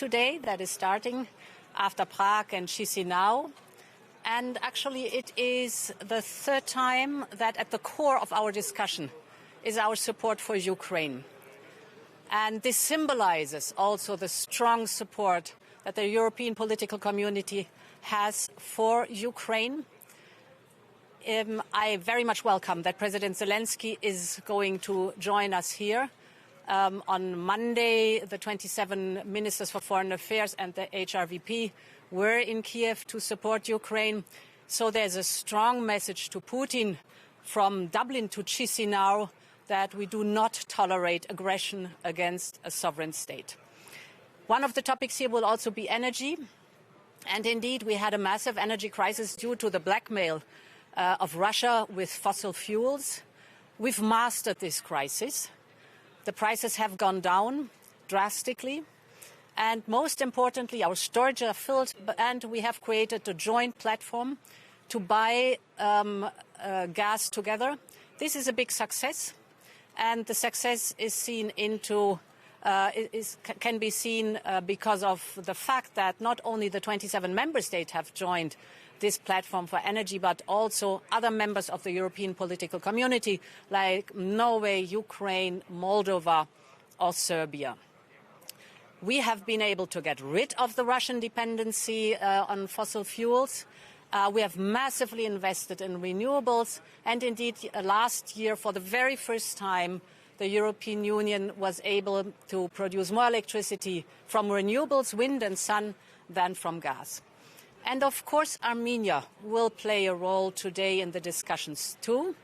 today that is starting after Prague and Chisinau. And actually it is the third time that at the core of our discussion is our support for Ukraine. And this symbolizes also the strong support that the European political community has for Ukraine. I very much welcome that President Zelensky is going to join us here. On Monday, the 27 ministers for foreign affairs and the HRVP were in Kiev to support Ukraine. So there's a strong message to Putin from Dublin to Chisinau that we do not tolerate aggression against a sovereign state. One of the topics here will also be energy. And indeed, we had a massive energy crisis due to the blackmail of Russia with fossil fuels. We've mastered this crisis. The prices have gone down drastically. And most importantly, our storages are filled, and we have created a joint platform to buy gas together. This is a big success, and the success is seen can be seen because of the fact that not only the 27 member states have joined this platform for energy, but also other members of the European political community like Norway, Ukraine, Moldova or Serbia. We have been able to get rid of the Russian dependency on fossil fuels. We have massively invested in renewables. And indeed, last year, for the very first time, the European Union was able to produce more electricity from renewables, wind and sun, than from gas. And of course, Armenia will play a role today in the discussions too.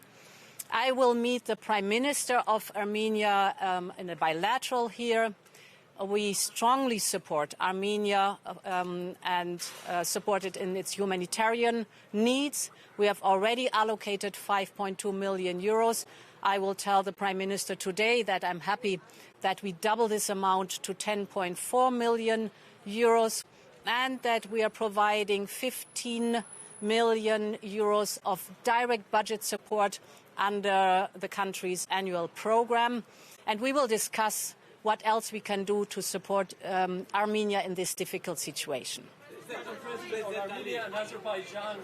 I will meet the Prime Minister of Armenia in a bilateral here. We strongly support Armenia and support it in its humanitarian needs. We have already allocated 5.2 million euros. I will tell the Prime Minister today that I'm happy that we double this amount to 10.4 million euros and that we are providing 15 million euros of direct budget support under the country's annual program. And we will discuss what else we can do to support Armenia in this difficult situation. President, on Armenia and Azerbaijan,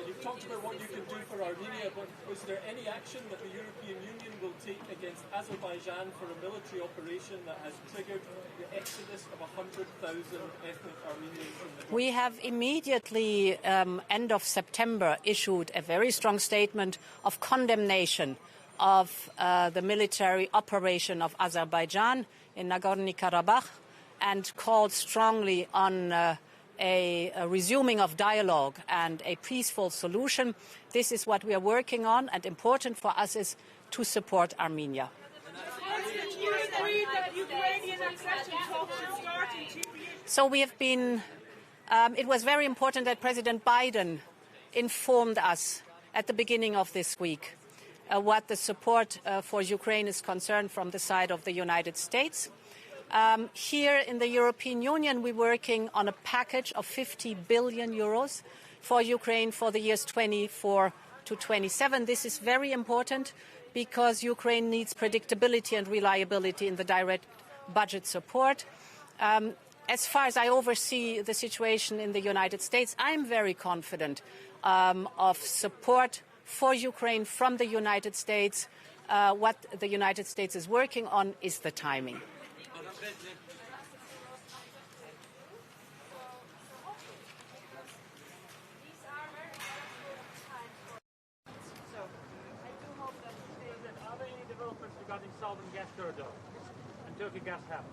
you've talked about what you can do for Armenia, but is there any action that the European Union will take against Azerbaijan for a military operation that has triggered the exodus of 100,000 ethnic Armenians from the... We have immediately, end of September, issued a very strong statement of condemnation of the military operation of Azerbaijan in Nagorno-Karabakh and called strongly on a resuming of dialogue and a peaceful solution. This is what we are working on, and important for us is to support Armenia. So we have been, it was very important that President Biden informed us at the beginning of this week what the support for Ukraine is concerned from the side of the United States. Here in the European Union, we're working on a package of 50 billion euros for Ukraine for the years 24 to 27. This is very important because Ukraine needs predictability and reliability in the direct budget support. As far as I oversee the situation in the United States, I'm very confident of support for Ukraine from the United States. What the United States is working on is the timing. Are there any developments regarding Southern Gas Corridor and Turkey Gas Hub?